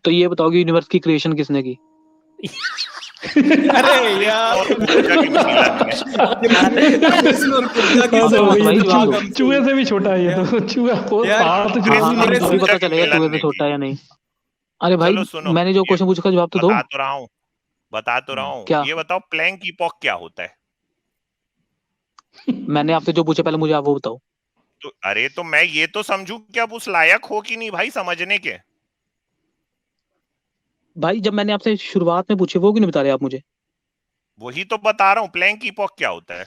तो ये बताओ कि यूनिवर्स की क्रिएशन किसने की? अरे यार चूहे से भी छोटा है ये तो। चूहा पहाड़ तो चूहे हाँ, भी तभी पता चलेगा चूहे से छोटा है या नहीं। अरे भाई मैंने जो क्वेश्चन पूछा जवाब तो दो। बता तो रहा हूँ। क्या? ये बताओ प्लैंक इपॉक क्या होता है? मैंने आपसे जो पूछा पहले मुझे आप वो बताओ। तो अरे तो मैं ये तो समझू कि आप उस लायक हो कि नहीं भाई समझने के। भाई जब मैंने आपसे शुरुआत में पूछे वो क्यों नहीं बता रहे आप मुझे? वही तो बता रहा हूँ, प्लैंक इपॉक क्या होता है।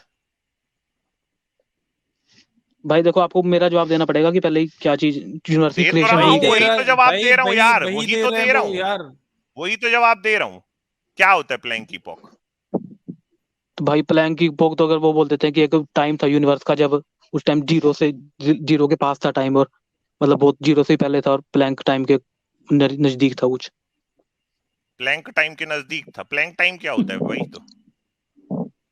भाई देखो आपको मेरा जवाब देना पड़ेगा कि पहले क्या चीज यूनिवर्स की दे तो क्रिएशन रहा हुई हूँ, क्या? वही तो जवाब दे रहा हूँ यार, वही वही दे तो रहे दे हैं रहा वो हूँ यार। वही तो जवाब दे रहा हूँ। क्या होता है प्लैंक इपॉक? तो भाई प्लैंक की इपॉक तो अगर वो बोल देते हैं कि एक टाइम था यूनिवर्स का जब उस टाइम जीरो के पास था टाइम, और मतलब बहुत जीरो से ही पहले था, और प्लैंक टाइम के नजदीक था कुछ। प्लैंक टाइम के नजदीक था? प्लैंक टाइम क्या होता है वही तो?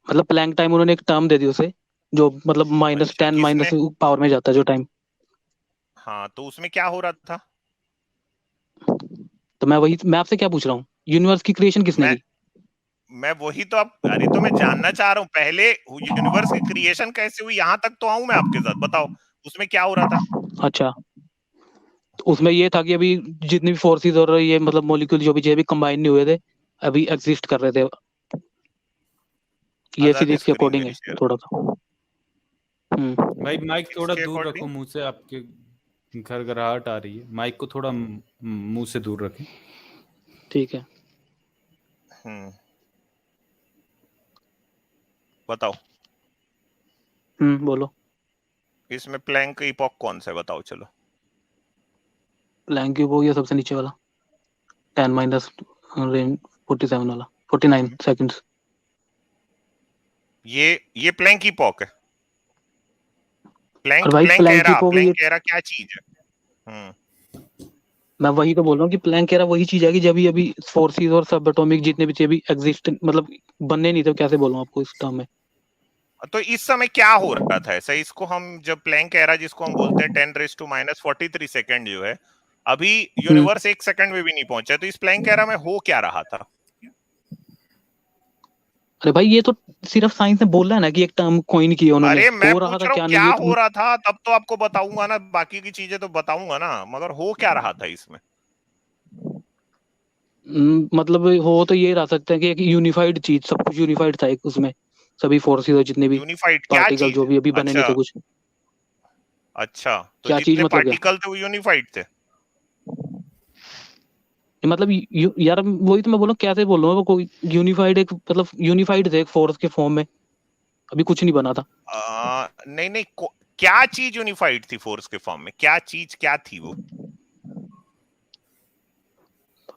मतलब प्लैंक टाइम उन्होंने एक टर्म दे दी उसे, जो मतलब अच्छा -10 किसने? माइनस पावर में जाता है जो टाइम। हाँ तो उसमें क्या हो रहा था? तो मैं आपसे क्या पूछ रहा हूँ, यूनिवर्स की क्रिएशन किसने मैं की? मैं वही तो अब, अरे तो मैं जानना चाह रहा हूँ पहले यूनिवर्स की क्रिएशन कैसे हुई, यहां तक तो आऊं मैं आपके साथ। बताओ उसमें क्या हो रहा था? अच्छा, तो उसमें ये था कि अभी जितनी भी फोर्सेस और ये मतलब मॉलिक्यूल जो भी अभी कंबाइन नहीं हुए थे, अभी एग्जिस्ट कर रहे थे। ये आजाद फिजिक्स के स्क्रीन अकॉर्डिंग मेरी है शेयर। थोड़ा सा। भाई माइक थोड़ा किसके दूर रखो अकॉर्डिंग? मुंह से, आपके घरघराहट आ रही है। माइक को थोड़ा मुंह से दूर रखें। ठीक है। बताओ बोलो। इसमें प्लैंक इपॉक कौन सा है, बताओ चलो। प्लैंक क्यूब हो गया सबसे नीचे वाला, 10 माइनस रेंज 47 वाला, 49 सेकंड्स। ये प्लैंक इपॉक है? और प्लैंक भाई प्लैंक प्लैंक एरा, क्यूब ये, प्लैंक एरा क्या चीज है? मैं वही तो बोल रहा हूँ कि प्लैंक एरा वही चीज है कि जब भी अभी फोर्सेस और सब एटॉमिक जितने भी थे अभी एग्जिस्ट मतलब बनने नहीं थे, कैसे बोलूं आपको इस टर्म में। तो इस समय क्या हो रहा था ऐसा? इसको हम जब प्लैंक एरा जिसको हम बोलते हैं 10⁻⁻43 सेकंड जो है, अभी यूनिवर्स 1 सेकंड में भी नहीं पहुंचा, तो इस प्लैंक एरा में हो क्या रहा था? अरे भाई ये तो सिर्फ साइंस ने बोला है ना कि एक टर्म कॉइन किया उन्होंने, अरे मैं हो रहा पूछ था रहा हूँ क्या क्या नहीं ये हो तो। रहा था, तब तो आपको बताऊंगा ना, बाकी की चीजें तो बताऊंगा ना, मगर हो क्या रहा था इसमें? मतलब हो तो ये रह सकता है कि एक यूनिफाइड चीज, सब कुछ यूनिफाइड था एक उसमें, सभी फोर्सेस और जितने भी यूनिफाइड क्या पार्टिकल जो चीज? भी अभी बने नहीं अच्छा थे कुछ। अच्छा, तो क्या चीज जितने मतलब क्या? पार्टिकल थे वो यूनिफाइड थे? मतलब यार वही तो मैं बोल रहा हूँ, कैसे बोल रहा हूँ, वो कोई यूनिफाइड एक मतलब यूनिफाइड थे एक फोर्स के फॉर्म में, अभी कुछ नहीं बना था। नहीं नहीं, क्या चीज यूनिफाइड थी फोर्स के फॉर्म में? क्या चीज क्या थी वो?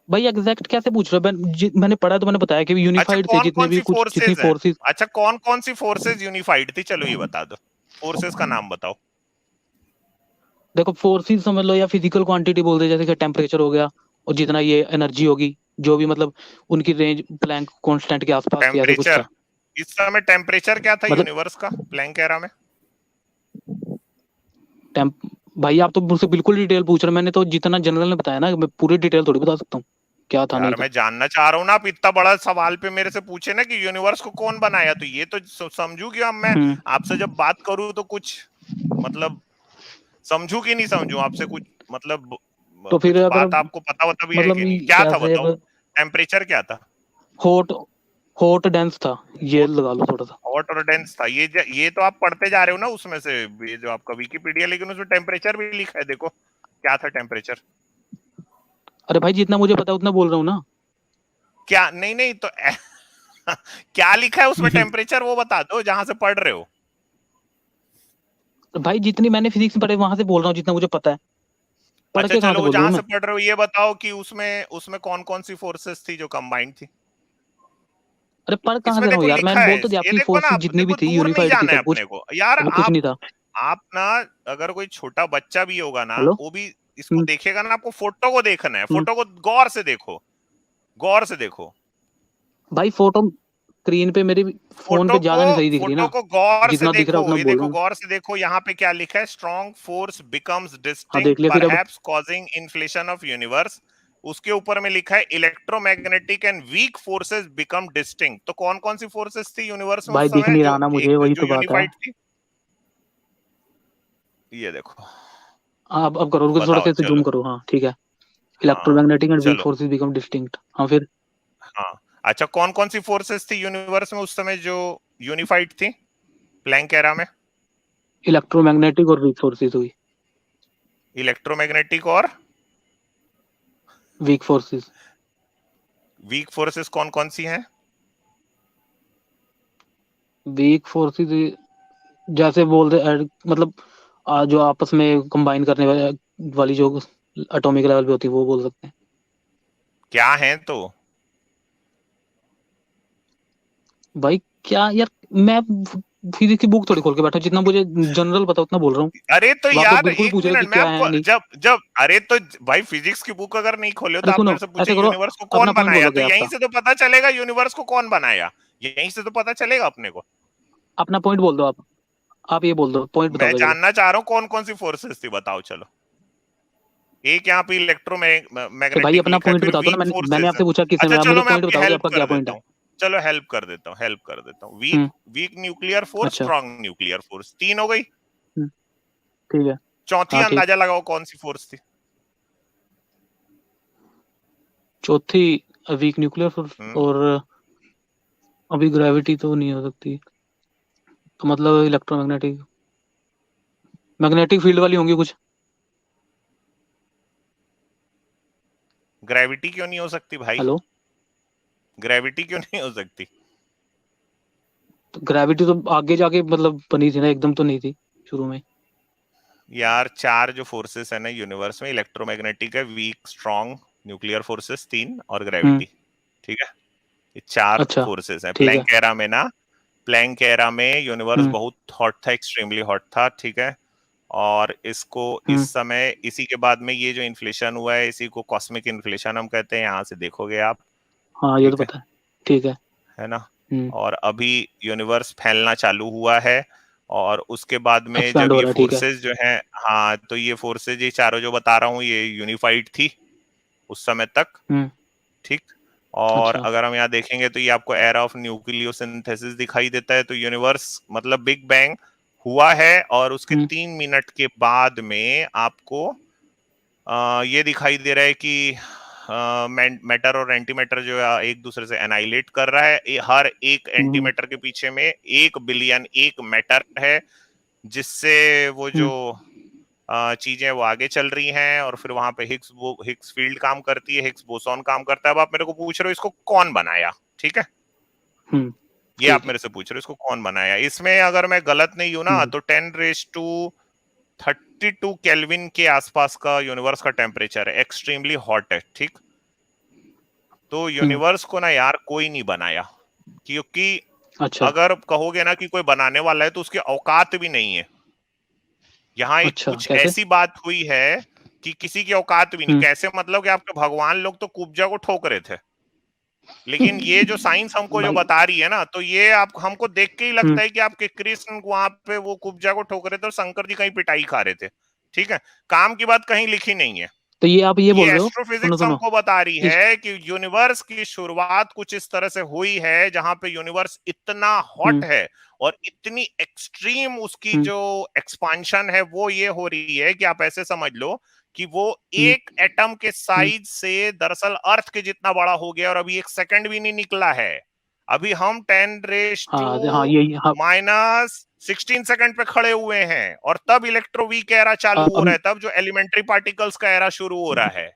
भाई एग्जैक्ट कैसे पूछ रहे हो? मैंने पढ़ा तो मैंने बताया कि अच्छा यूनिफाइड थे कौन जितने कौन भी सी कुछ जितनी फोर्सेज हैं? फोर्सेस। अच्छा कौन कौन सी फोर्सेज यूनिफाइड थी, चलो ये बता दो, फोर्सेज का नाम बताओ। देखो फोर्सेस समझ लो या फिजिकल क्वांटिटी बोल दे, जैसे कि टेम्परेचर हो गया और जितना ये एनर्जी होगी, जो भी मतलब उनकी रेंज प्लैंक कांस्टेंट के आसपास थी, ऐसे कुछ टेम्परेचर, था। इस समय टेम्परेचर क्या था मतलब यूनिवर्स का प्लैंक एरा में? टेम्प भाई आप तो मुझसे बिल्कुल डिटेल पूछ रहे हो, मैंने तो जितना जनरल ने बताया ना, मैं पूरी डिटेल थोड़ी बता सकता हूँ क्या था नहीं यार था। मैं जानना चाह रहा हूँ ना, आप इतना बड़ा सवाल पे मेरे से पूछे ना कि यूनिवर्स को कौन बनाया, तो ये तो समझू कि अब मैं हम्म आपसे जब बात करूँ तो कुछ मतलब समझू कि नहीं समझू आपसे कुछ, मतलब तो फिर कुछ अगर बात आपको पता वता भी है मतलब कि नहीं? क्या था कैसे बताओ, अब, टेम्परेचर क्या था? हॉट हॉट डेंस था, ये लगा लो थोड़ा सा। हॉट और डेंस था? ये तो आप पढ़ते जा रहे हो ना उसमें से, ये जो आपका विकिपीडिया, लेकिन उसमें टेम्परेचर भी लिखा है, देखो क्या था टेम्परेचर। अरे भाई जितना मुझे पता है उतना बोल रहा हूँ ना। क्या? नहीं नहीं तो क्या लिखा है उसमें टेम्परेचर, वो बता दो जहां से पढ़ रहे हो। भाई जितनी मैंने फिजिक्स में पढ़े वहां से बोल रहा हूँ, जितना मुझे पता है। पढ़ अच्छा के कहाँ चलो, से वो बोल रहा जहां हूँ से मैं? पढ़ रहे हो ये बताओ कि उसमें उसमें कौन कौन सी फोर्सेस थी जो कंबाइंड थी? अरे पढ़ कहाँ इसमें से रहा हूँ देखो यार, लिखा मैंने है, बोल तो दिया ये आपकी देखो ना, फोर्सेस आप जितनी भी देखो थी दूर नहीं यूनिफाइड थी जाना है सब कुछ, अपने को यार। अभी कुछ नहीं था। आप ना, अगर कोई छोटा बच्चा भी होगा ना, हेलो। वो भी इसको हम्म देखेगा ना, आपको फोटो को देखना है, हम्म। फोटो को गौर से देखो, गौर से देखो। भाई फोटो स्क्रीन पे मेरी फोन पे ज्यादा नहीं सही दिख रही फोटो ना, को गौर से जितना दिख रहा है देखो, उतना ये बोल रहा देखो हूँ। गौर से देखो, यहाँ पे क्या लिखा है? स्ट्रॉन्ग फोर्स बिकम्स हाँ डिस्टिंक्ट देख लिया फिर अब। Perhaps causing inflation of universe. उसके ऊपर में लिखा है electromagnetic and weak forces become distinct. तो कौन कौन सी फोर्सेस थी यूनिवर्स में भाई उस दिख समय नहीं जो रहा ना मुझे, एक वही जो तो बात है। यूनिफाइड थी? ये देखो, अब करो, रुको थोड़ा बताओ सा इसे जूम चलो। करो। हाँ ठीक है, हाँ इलेक्ट्रोमैग्नेटिक एंड वीक चलो। Forces become distinct. हाँ फिर हाँ अच्छा, कौन कौन सी फोर्सेस थी यूनिवर्स में उस समय जो यूनिफाइड थी प्लैंक एरा में? इलेक्ट्रोमैग्नेटिक और वीक फोर्सेस हुई। इलेक्ट्रोमैग्नेटिक और वीक फोर्सेस। वीक फोर्सेस कौन कौन सी हैं? वीक फोर्सेस जैसे बोल रहे मतलब जो आपस में कंबाइन करने वाली जो एटॉमिक लेवल पे होती है वो बोल सकते हैं। क्या हैं तो? भाई क्या यार, मैं फिजिक्स की बुक थोड़ी खोल के बैठा हूं, जितना मुझे जनरल पता उतना बोल रहा हूँ। अरे तो अब आप लोग यार बिल्कुल एक पूछ रहे हो कि मिनट, मैं क्या है आपको नहीं। जब जब अरे तो भाई फिजिक्स की बुक अगर नहीं खोले हो तो अरे आप सुनो, मेरे से पूछे ऐसे करो, यूनिवर्स को अपना कौन पॉइंट बनाया, बोलो तो क्या यहीं आपका। से तो पता चलेगा यूनिवर्स को कौन बनाया, यहीं से तो पता चलेगा अपने को। अपना पॉइंट बोल दो आप ये बोल दो, पॉइंट बताओ मैं पहले तो। जानना चाह रहा हूँ कौन कौन सी फोर्सेस थी, बताओ चलो। एक यहाँ पे तो भाई इलेक्ट्रोमैग्नेटिक अपना लिखा है, पॉइंट फिर बता दो ना, वीक मैंने फोर्सेस है। आपसे पूछा किस अच्छा में, आप मेरे चलो को मैं पॉइंट आपकी बता दो कि हेल्प आपका कर क्या पॉइंट देता है। हूँ, चलो हेल्प कर देता हूँ। वीक हम्म। वीक न्यूक्लियर फोर्स, अच्छा। स्ट्रॉन्ग न्यूक्लियर फोर्स, तीन हो गई। हम्म, ठीक है। चौथी हाँ ठीक। अंदाजा लगाओ कौन सी फोर्स थी? चौथी वीक न्यूक्लियर फोर्स, हम्म और अभी ग्रेविटी तो नहीं हो सकती, तो मतलब इलेक्ट्रोमैग्नेटिक, मैग्नेटिक फील्ड वाली होंगी कुछ। ग्रेविटी क्यों नहीं हो सकती भाई? हेलो। ग्रेविटी क्यों नहीं हो सकती? तो ग्रेविटी तो आगे जाके मतलब बनी थी ना, एकदम तो नहीं थी शुरू में। यार चार जो फोर्सेस है ना यूनिवर्स में, इलेक्ट्रोमैग्नेटिक है, वीक, स्ट्रॉन्ग, न्यूक्लियर फोर्सेस तीन, और हम्म। ग्रेविटी। ठीक है, ये चार अच्छा फोर्सेस हैं ठीक है। प्लैंक एरा में ना। प्लैंक एरा में यूनिवर्स हम्म। बहुत हॉट था, एक्सट्रीमली हॉट था, ठीक है। और इसको इस हम्म। समय इसी के बाद में ये जो इन्फ्लेशन हुआ है, इसी को कॉस्मिक इन्फ्लेशन हम कहते हैं, यहाँ से देखोगे आप। हाँ ये तो ठीक पता है। ठीक है। है ना? हम्म। और अभी यूनिवर्स फैलना चालू हुआ है, और उसके बाद में एक्सपैंड जब हो ये रहा है, ठीक है। फोर्सेस जो हैं, हाँ तो ये फोर्सेस ये चारों जो बता रहा हूँ ये यूनिफाइड थी उस समय तक। हम्म। ठीक। और अच्छा। अगर हम यहाँ देखेंगे तो ये आपको एरा ऑफ न्यूक्लियोसिंथेसिस दिखाई देता है। तो यूनिवर्स मतलब बिग बैंग हुआ है, और उसके हम्म। 3 मिनट के बाद में आपको ये दिखाई दे रहा है कि मैटर और एंटीमैटर जो है एक दूसरे से एनाइलेट कर रहा है। हर एक हम्म। एंटीमैटर के पीछे में 1 बिलियन एक मैटर है, जिससे वो जो हम्म। चीजें वो आगे चल रही हैं। और फिर वहां पे हिग्स फील्ड काम करती है, हिग्स बोसॉन काम करता है। अब आप मेरे को पूछ रहे हो इसको कौन बनाया, ठीक है, हम्म, ये आप ठीक है। मेरे से पूछ रहे हो इसको कौन बनाया। इसमें अगर मैं गलत नहीं हूं ना हम्म। तो 10⁻32 केल्विन के आसपास का यूनिवर्स का टेम्परेचर है, एक्सट्रीमली हॉट है। ठीक। तो हम्म। यूनिवर्स को ना यार कोई नहीं बनाया, क्योंकि अच्छा। अगर कहोगे ना कि कोई बनाने वाला है तो उसकी औकात भी नहीं है। यहाँ एक अच्छा कुछ कैसे। ऐसी बात हुई है कि किसी की औकात भी नहीं। हम्म। कैसे मतलब कि आपके भगवान लोग तो कुब्जा को ठोक रहे थे, लेकिन ये जो साइंस हमको जो भाई। बता रही है ना, तो ये आप हमको देख के ही हम्म। लगता है कि आपके कृष्ण वहां पे वो कुब्जा को ठोक रहे थे और शंकर जी कहीं पिटाई खा रहे थे। ठीक है, काम की बात कहीं लिखी नहीं है। तो ये आप ये ये बोल रहे हो, सुनो एस्ट्रोफिजिक्स सुनो। हमको बता रही इस है कि यूनिवर्स की शुरुआत कुछ इस तरह से हुई है, जहां पे यूनिवर्स इतना हॉट हम्म। है और इतनी एक्सट्रीम उसकी हम्म। जो एक्सपांशन है वो ये हो रही है कि आप ऐसे समझ लो कि वो हम्म। एक एटम के हम्म। साइज से दरअसल अर्थ के जितना बड़ा हो गया, और अभी 1 सेकंड भी नहीं निकला है। अभी हम 10 रेस टू हाँ हाँ ये हाँ। -16 सेकंड पे खड़े हुए हैं, और तब इलेक्ट्रोवीक एरा चालू हो अब रहा है, तब जो एलिमेंट्री पार्टिकल्स का एरा शुरू हो रहा है।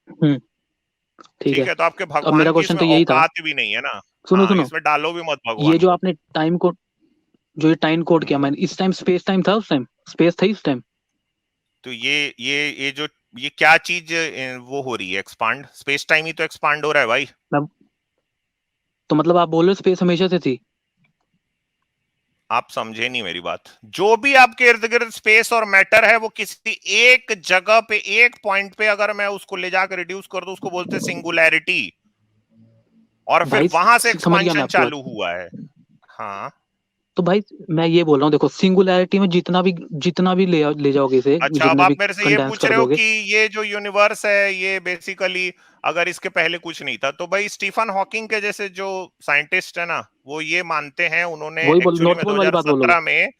हम्म, ठीक ठीक है। है, तो आपके तो अब मेरा भगवान की क्वेश्चन इसमें तो यही था, औकात भी नहीं है ना। सुनो हाँ, सुनो। इसमें डालो भी मत ये भगवान जो को। आपने टाइम को, जो ये टाइम कोड किया हम्म, मैंने, इस टाइम स्पेस टाइम था, उस टाइम स्पेस था इस टाइम। तो ये जो ये क्या चीज वो हो रही है एक्सपांड, स्पेस टाइम ही तो एक्सपांड हो रहा है भाई। मैं तो मतलब आप बोल रहे हो स्पेस हमेशा से थी। आप समझे नहीं मेरी बात। जो भी आपके इर्द गिर्द स्पेस और मैटर है वो किसी एक जगह पे, एक पॉइंट पे अगर मैं उसको ले जाकर रिड्यूस कर दूं, उसको बोलते हैं सिंगुलैरिटी। और फिर भाई वहां से समझ गया मैं एक्सपांशन आपकी बात। चालू हुआ है। हाँ तो भाई मैं ये बोल रहा हूँ, देखो सिंगुलैरिटी में जितना भी ले जाओगे इसे, अच्छा, अब जितना भी आप मेरे से ये कंडेंस पूछ कर रहे हो दोगे, कि ये जो यूनिवर्स है ये बेसिकली अगर इसके पहले कुछ नहीं था, तो भाई स्टीफन हॉकिंग के जैसे जो साइंटिस्ट है ना, वो ये मानते हैं, उन्होंने वही बोल, एक्चुअली नॉर्थ में पोल वाली बात बोलोगे। 2017 में,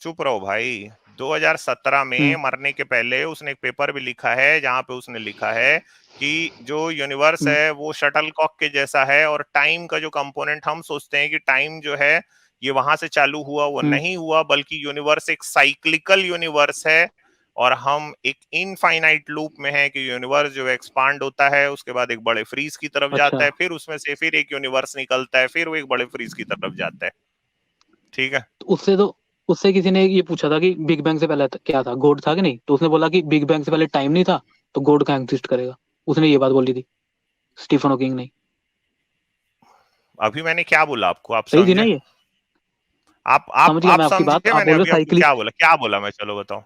चुप रहो भाई, 2017 में मरने के पहले उसने एक पेपर भी लिखा है जहां पे उसने लिखा है कि जो यूनिवर्स है वो शटलकॉक के जैसा है, और टाइम का जो कंपोनेंट हम सोचते हैं कि टाइम जो है ये वहां से चालू हुआ, वो नहीं हुआ, बल्कि यूनिवर्स एक साइक्लिकल यूनिवर्स है, और हम एक इनफाइनाइट लूप में है कि यूनिवर्स जो एक्सपांड होता है उसके बाद एक बड़े फ्रीज की तरफ जाता अच्छा, है, फिर उसमें से फिर एक यूनिवर्स निकलता है, फिर वो एक बड़े फ्रीज की तरफ जाता है। ठीक है, तो उससे किसी ने ये पूछा था कि बिग बैंग से पहले क्या था, गॉड था कि नहीं, तो उसने बोला कि बिग बैंग से पहले टाइम नहीं था, तो गॉड कहाँ एग्जिस्ट करेगा। उसने ये बात बोली थी, स्टीफन हॉकिंग ने। अभी मैंने क्या बोला आपको, आप सही थी ना समझे? ये? आप समझ गया मैं आपकी बात। समझिए आप मैंने बोल रहे हो अभी आपको साइक्लिक, क्या बोला, क्या बोला मैं, चलो बताओ।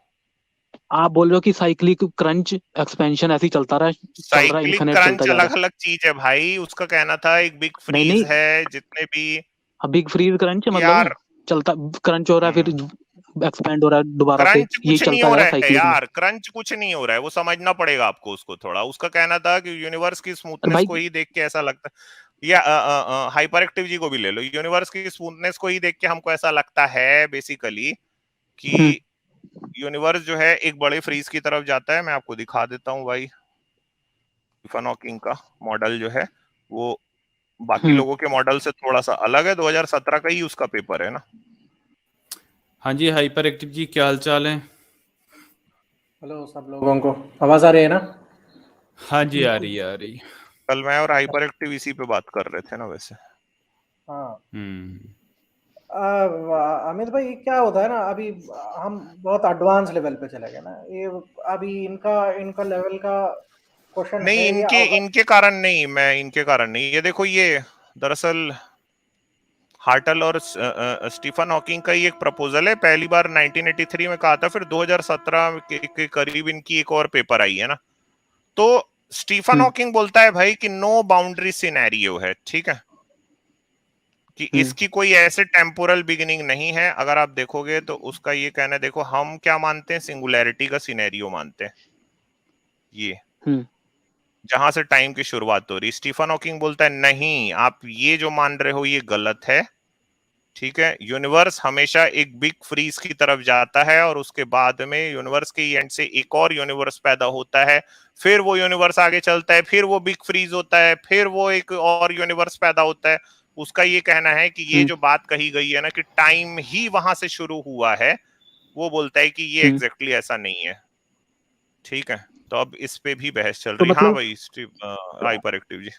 आप बोल रहे हो कि साइक्लिक क्रंच एक्सपेंशन ऐसे ही चल रहा है, साइक्लिक इन्फिनिट चलता क्रंच जा रहा अलग अलग चीज है भाई, उसका कहना था एक बिग है। नहीं फ्रीज नहीं, है जितने भी। बिग फ्रीज क्रंच मतलब यार, चलता, क्रंच हो रहा है फिर एक्सपेंड हो रहा है दोबारा से, क्रंच यही कुछ नहीं चलता हो जा रहा रहा है है साइक्लिक में। यार, क्रंच कुछ नहीं हो रहा है, वो समझना पड़ेगा आपको उसको थोड़ा। उसका कहना था कि यूनिवर्स की अरे स्मूथनेस भाई, को ही देख के ऐसा लगता है, या हाइपर एक्टिव जी को भी ले लो, यूनिवर्स की स्मूथनेस को ही देख के हमको ऐसा लगता है बेसिकली कि यूनिवर्स जो है एक बड़े फ्रीज की तरफ जाता है। मैं आपको दिखा देता हूँ भाई, स्टीफन हॉकिंग का मॉडल जो है वो बाकी लोगों के मॉडल से थोड़ा सा अलग है, 2017 का ही उसका पेपर है ना। हाँ जी, हाइपर एक्टिव जी, क्या हाल चाल है? हेलो सब लोगों को, आवाज आ रही है ना? हाँ जी, आ रही है, आ रही। कल मैं और हाइपर एक्टिव इसी पे बात कर रहे थे ना वैसे। हाँ। हम्म। अमित भाई, क्या होता है ना, अभी हम बहुत एडवांस लेवल पे चले गए ना, ये अभी इनका इनका लेवल का क्वेश्चन नहीं, है या इनके इनके कारण नहीं, मैं इनके कारण नहीं, ये देखो, ये दरअसल हार्टल और स्टीफन हॉकिंग का ही एक प्रपोजल है, पहली बार 1983 में कहा था, फिर 2017 के करीब इनकी एक और पेपर आई है ना। तो स्टीफन हॉकिंग बोलता है भाई कि नो बाउंड्री सिनेरियो है, ठीक है, कि इसकी कोई ऐसे टेम्पोरल बिगिनिंग नहीं है। अगर आप देखोगे तो उसका ये कहना है, देखो हम क्या मानते हैं, सिंगुलैरिटी का सिनेरियो मानते हैं, ये जहां से टाइम की शुरुआत हो रही। स्टीफन हॉकिंग बोलता है नहीं, आप ये जो मान रहे हो ये गलत है, ठीक है, यूनिवर्स हमेशा एक बिग फ्रीज की तरफ जाता है, और उसके बाद में यूनिवर्स के एंड से एक और यूनिवर्स पैदा होता है, फिर वो यूनिवर्स आगे चलता है, फिर वो बिग फ्रीज होता है, फिर वो एक और यूनिवर्स पैदा होता है। उसका ये कहना है कि ये जो बात कही गई है ना कि टाइम ही वहां से शुरू हुआ है, वो बोलता है कि ये एग्जैक्टली ऐसा नहीं है। ठीक है, तो अब इस पे भी बहस चल तो रही है। हाँ मतलब भाई, हाइपर एक्टिव जी।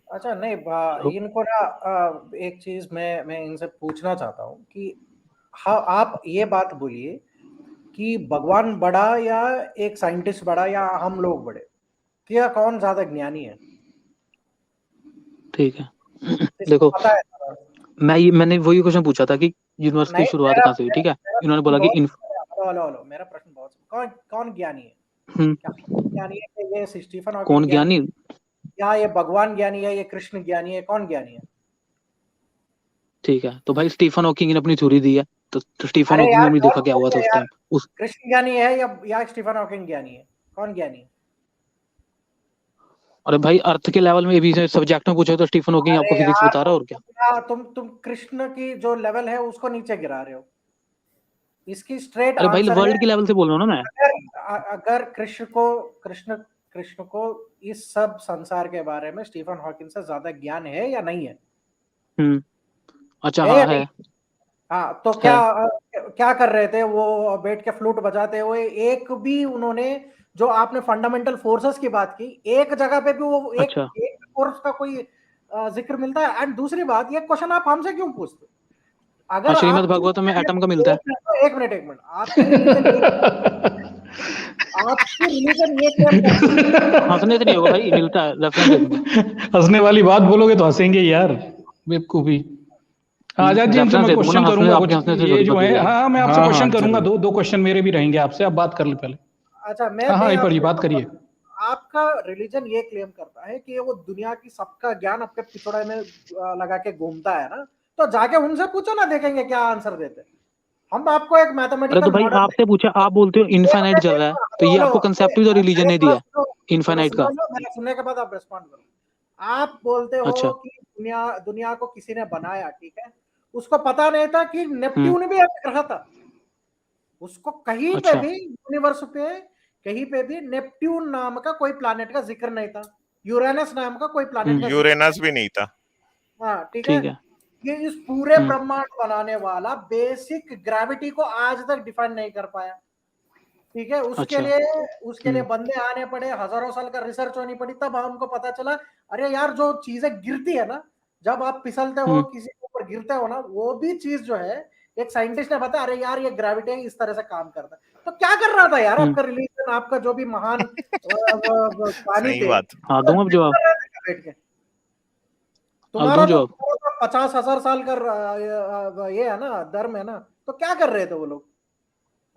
अच्छा नहीं, इनको ना एक चीज मैं इनसे पूछना चाहता हूँ कि हाँ, आप ये बात बोलिए कि भगवान बड़ा या एक साइंटिस्ट बड़ा या हम लोग बड़े, क्या कौन ज्यादा ज्ञानी है? ठीक है। किसको देखो, पता है? मैंने वही क्वेश्चन पूछा था कि यूनिवर्स की नहीं, शुरुआत मेरा कहाँ से हुई, ठीक है। मेरा इन्होंने प्रश्न बोला कि बहुत, हेलो हेलो हेलो, मेरा प्रश्न बहुत, कौन कौन ज्ञानी है? क्या ज्ञानी है कि ये स्टीफन हॉकिंग कौन ज्ञानी, ज्ञानी? या ये भगवान ज्ञानी है, ये कृष्ण ज्ञानी है, कौन ज्ञानी है? ठीक है, तो भाई स्टीफन हॉकिंग ने अपनी थ्योरी दी है, तो स्टीफन अरे हॉकिंग यार ने भी कौन देखा क्या हुआ था बोलते उस यार, टाइम उस। कृष्ण ज्ञानी है या स्टीफन हॉकिंग ज्ञानी है? कौन ज्ञानी है? अरे भाई, अर्थ के लेवल में भी सब्जेक्ट में पूछे तो स्टीफन हॉकिंग आपको अरे फिजिक्स यार बता रहा है, और क्या। तुम कृष्ण की जो लेवल है उसको नीचे गिरा रहे हो। इसकी स्ट्रेट अरे भाई, आंसर है, वर्ल्ड के लेवल से बोल रहा हूँ ना मैं। अगर अगर कृष्ण को इस सब संसार के बारे में स्टीफन हॉकिंग से ज्यादा ज्ञान है या नहीं है? अच्छा, है या हाँ नहीं? है। हाँ, तो है। क्या कर रहे थे वो बैठ के फ्लूट बजाते हुए? एक भी उन्होंने, जो आपने फंडामेंटल फोर्सेस की बात की, एक जगह पे भी वो एक अच्छा एक फोर्स का कोई जिक्र मिलता है? एंड दूसरी बात, ये क्वेश्चन आप हमसे क्यों पूछते हो? हाँ, अगर श्रीमद् आपकी भागवत में एटम का मिलता है। एक मिनट आपकी रिलीजन ये आपकी रिलीजन ये क्लेम करती है। हंसने से नहीं होगा भाई, मिलता है, रेफरेंस दे दूंगा। हंसने वाली बात बोलोगे तो हंसेंगे यार, बेवकूफी। आजाद जी, इनसे रेफरेंस मैं दे दूंगा ना, क्वेश्चन हंसने, करूंगा आपके कुछ, हंसने से ये थोड़ी जो बात है, होगी। हाँ मैं आपसे हाँ क्वेश्चन हाँ, करूंगा, जरूर। दो क्वेश्चन मेरे भी रहेंगे आपसे, आप बात कर ले पहले। अच्छा, हाँ हाइपर जी बात करिए। आपका रिलीजन ये क्लेम करता है कि वो दुनिया की सबका ज्ञान आपके पिछड़े में लगा के घूमता है ना, तो जाके उनसे पूछो ना, देखेंगे क्या आंसर देते। हम आपको एक अरे मैथमेटिकल तो भाई मॉडल आपसे पूछा, आप बोलते हो इनफाइनाइट चल रहा है, तो ये आपको कंसेप्ट भी तो रिलीजन ने दिया है इनफाइनाइट का। मेरा सुनने के बाद आप रिस्पॉन्ड करो। आप बोलते हो अच्छा। कि दुनिया को किसी ने बनाया, ठीक है, उसको पता नहीं था कि नेपट्यून भी एक ग्रह था। उसको कहीं पे अच्छा। भी यूनिवर्स पे कहीं पे भी नेपट्यून नाम का कोई प्लैनेट का जिक्र नहीं था, यूरेनस नाम का कोई प्लैनेट का यूरेनस भी नहीं था। हाँ ठीक ठीक है। है। ये इस पूरे ब्रह्मांड बनाने वाला बेसिक ग्रेविटी को आज तक डिफाइन नहीं कर पाया, ठीक है। उसके लिए बंदे आने पड़े, हजारों साल का रिसर्च होनी पड़ी, तब हमको पता चला अरे यार जो चीजें गिरती है ना, जब आप फिसलते हो किसी के ऊपर गिरते हो ना, वो भी चीज जो है एक साइंटिस्ट ने बताया, अरे यार ये ग्रेविटी इस तरह से काम करता है। तो क्या कर रहा था यार आपका रिलीजन, आपका जो भी महान प्राणी सही थे, बात। हाँ दूंगा अब जवाब, बैठ के अब दूं जवाब। 50,000 साल का ये है ना, धर्म है ना, तो क्या कर रहे थे वो लोग?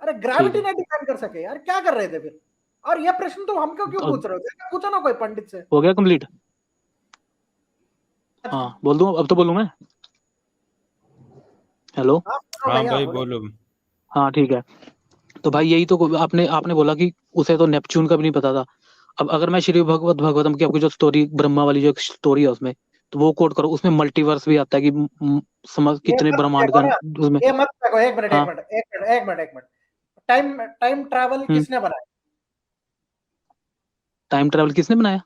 अरे ग्रेविटी नहीं डिफाइन कर सके यार, क्या कर रहे थे फिर? और ये प्रश्न तो हमको क्यों पूछ रहे हो? पूछो ना कोई पंडित से। हो गया कंप्लीट? हाँ बोल दूं, अब तो बोलूं मैं। हेलो। हाँ भाई बोलो। हाँ ठीक है। तो भाई यही तो आपने बोला कि उसे तो नेपच्यून का भी नहीं पता था। अब अगर मैं श्री भगवतम की आपकी जो स्टोरी ब्रह्मा वाली जो स्टोरी है उसमें, तो वो कोट करो, उसमें मल्टीवर्स भी आता है कि समझ कितने ब्रह्मांड का उसमें। ये मत देखो, एक मिनट हाँ। एक मिनट। टाइम ट्रैवल किसने बनाया? टाइम ट्रैवल किसने बनाया?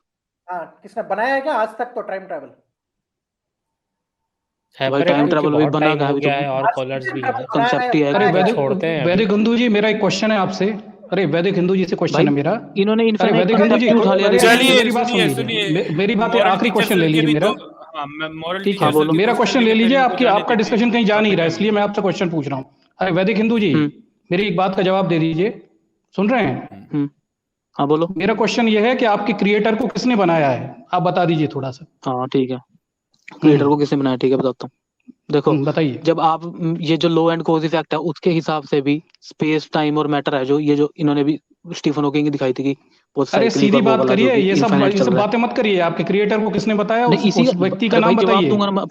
हाँ, किसने बनाया है क्या आज तक? तो टाइम ट्रैवल भाई टाइम ट्रैवल भी बना हो गया है और कॉलर्स भी हैं। कंसेप्ट ही है। अरे छोड़ते हैं वैदिक हिंदू जी, मेरा एक क्वेश्चन है आपसे। अरे वैदिक हिंदू जी से क्वेश्चन है मेरा। इन्होंने अरे इनफाइनाइट वैदिक हिंदू जी उठा लिया। चलिए मेरी बात सुनिए, मेरी बात आखिरी क्वेश्चन ले लीजिए मेरा। ठीक है, मेरा क्वेश्चन ले लीजिए। आपका डिस्कशन कहीं जा नहीं रहा है, इसलिए मैं आपसे क्वेश्चन पूछ रहा हूँ। अरे वैदिक हिंदू जी, मेरी एक बात का जवाब दे दीजिए। सुन रहे हैं? हाँ बोलो। मेरा क्वेश्चन ये है कि आपके क्रिएटर को किसने बनाया है, आप बता दीजिए थोड़ा सा। हाँ ठीक है, क्रिएटर को किसने बनाया, ठीक है बताता हूँ। देखो बताइए। जब आप ये जो लो एंड कॉज इफेक्ट है उसके हिसाब से भी स्पेस टाइम और मैटर है, जो इन्होंने भी स्टीफन हॉकिंग की दिखाई थी कि वो अरे सीधी बात करिए, ये सब सब बातें मत करिए। आपके क्रिएटर को किसने बताया, उस व्यक्ति का नाम बताइए। जवाब दूंगा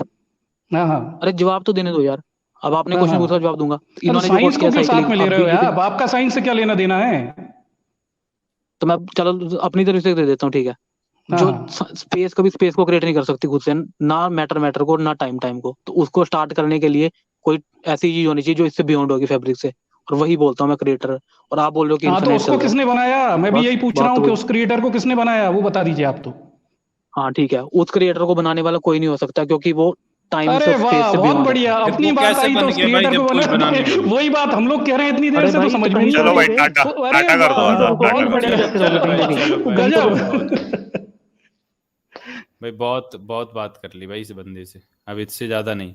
ना। हाँ अरे जवाब तो देने दो यार, अब आपने क्वेश्चन पूछा, जवाब दूंगा। इन्होंने साइंस को क्यों साथ में ले रहे हो यार? आपका साइंस से क्या लेना देना है? तो मैं चलो अपनी तरफ से दे देता हूँ, ठीक है। जो स्पेस कभी स्पेस को क्रिएट नहीं कर सकती खुद से, ना मैटर को, ना टाइम को, तो उसको स्टार्ट करने के लिए कोई ऐसी चीज होनी चाहिए जो इससे बियॉन्ड होगी फैब्रिक से, और वही बोलता हूँ मैं क्रिएटर। और आप बोल रहे हो कि तो उसको किसने बनाया? मैं भी यही पूछ रहा हूँ कि उस क्रिएटर को किसने बनाया, वो बता दीजिए आप तो। हाँ ठीक है, उस क्रिएटर को बनाने वाला कोई नहीं हो सकता, क्योंकि वो टाइम अरे से स्पेस से बहुत बढ़िया, अपनी बात आई तो उस क्रिएटर को बना। वही बात हम लोग कह रहे हैं इतनी देर से, तो समझ में नहीं। चलो भाई टाटा कर दो। बहुत बढ़िया, गजब भाई बहुत बात कर ली भाई इस बंदे से, अब इससे ज्यादा नहीं।